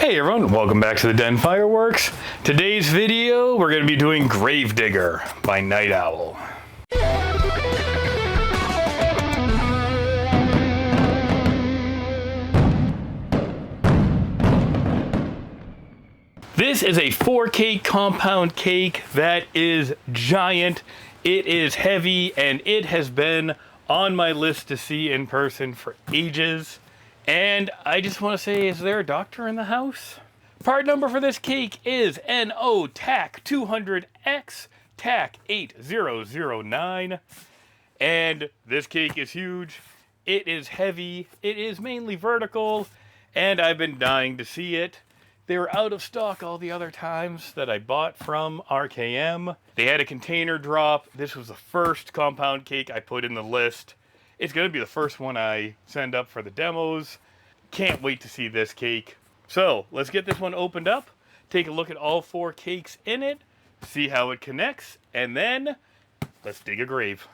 Hey everyone, welcome back to the Den Fireworks. Today's video, we're going to be doing Gravedigger by Night Owl. This is a 4K compound cake that is giant, it is heavy, and it has been on my list to see in person for ages. And I just want to say, is there a doctor in the house? Part number for this cake is NO-200X-8009. And this cake is huge, it is heavy, it is mainly vertical, and I've been dying to see it. They were out of stock all the other times that I bought from RKM. They had a container drop. This was the first compound cake I put in the list. It's going to be the first one I send up for the demos. Can't wait to see this cake. So let's get this one opened up, take a look at all 4 cakes in it, see how it connects, and then let's dig a grave.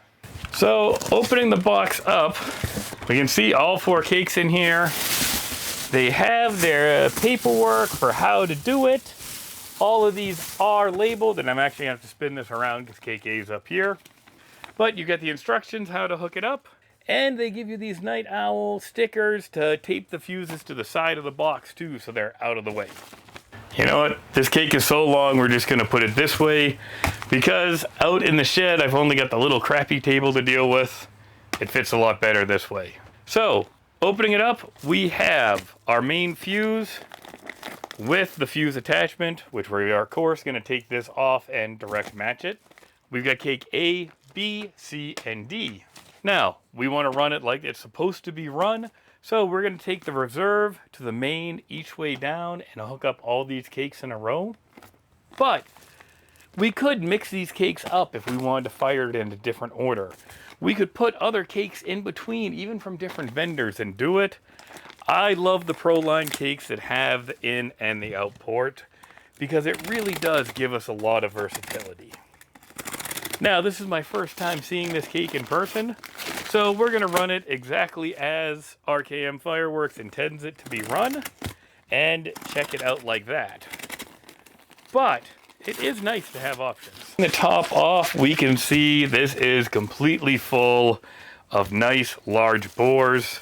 So opening the box up, we can see all 4 cakes in here. They have their paperwork for how to do it. All of these are labeled, and I'm actually going to have to spin this around because cake A is up here. But you get the instructions how to hook it up. And they give you these Night Owl stickers to tape the fuses to the side of the box too, so they're out of the way. You know what? This cake is so long, we're just gonna put it this way because out in the shed, I've only got the little crappy table to deal with. It fits a lot better this way. So, opening it up, we have our main fuse with the fuse attachment, which we are of course gonna take this off and direct match it. We've got cake A, B, C, and D. Now, we want to run it like it's supposed to be run, so we're going to take the reserve to the main each way down and hook up all these cakes in a row. But we could mix these cakes up if we wanted to fire it in a different order. We could put other cakes in between, even from different vendors, and do it. I love the Pro-Line cakes that have the in and the out port because it really does give us a lot of versatility. Now, this is my first time seeing this cake in person, so we're going to run it exactly as RKM Fireworks intends it to be run, and check it out like that. But it is nice to have options. The top off, we can see this is completely full of nice large bores.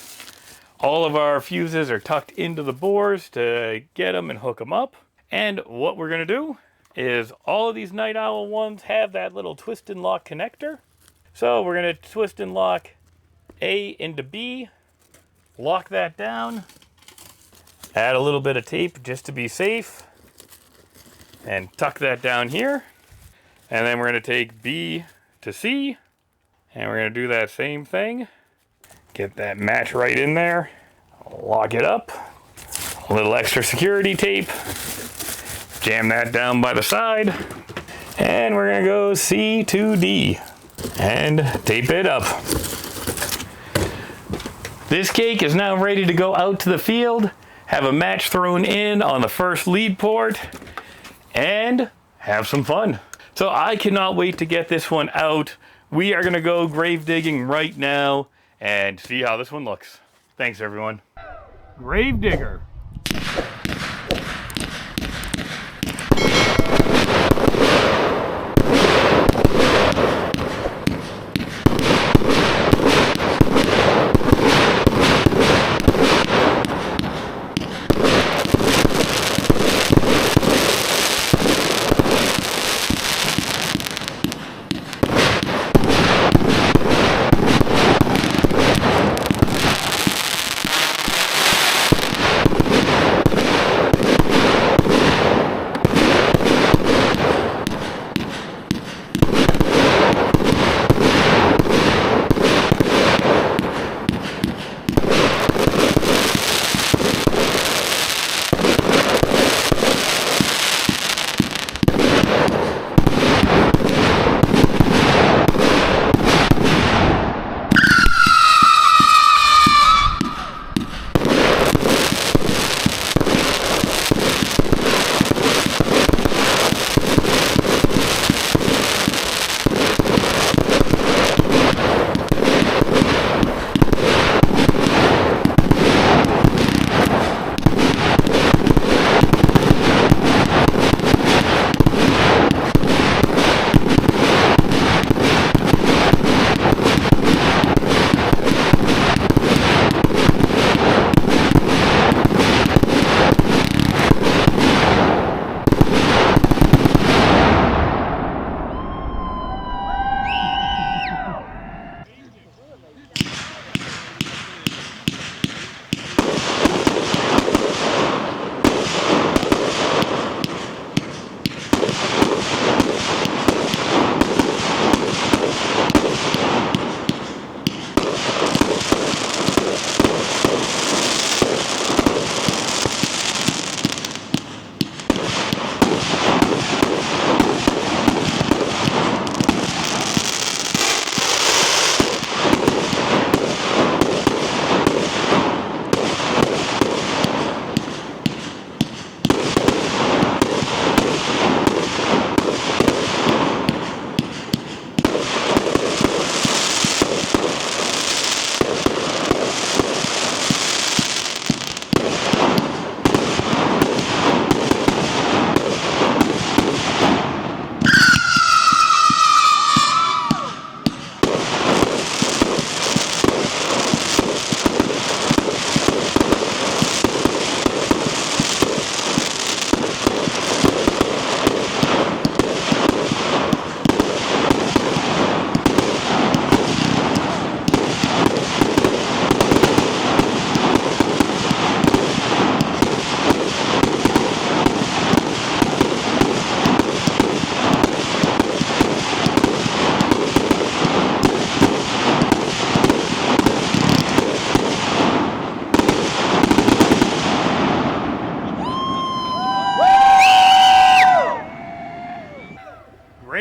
All of our fuses are tucked into the bores to get them and hook them up. And what we're going to do is all of these Night Owl ones have that little twist and lock connector. So we're going to twist and lock A into B, lock that down, add a little bit of tape just to be safe, and tuck that down here. And then we're going to take B to C, and we're going to do that same thing. Get that match right in there, lock it up, a little extra security tape. Jam that down by the side, and we're gonna go C to D and tape it up. This cake is now ready to go out to the field, have a match thrown in on the first lead port, and have some fun. So I cannot wait to get this one out. We are gonna go grave digging right now and see how this one looks. Thanks everyone. Gravedigger.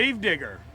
Gravedigger.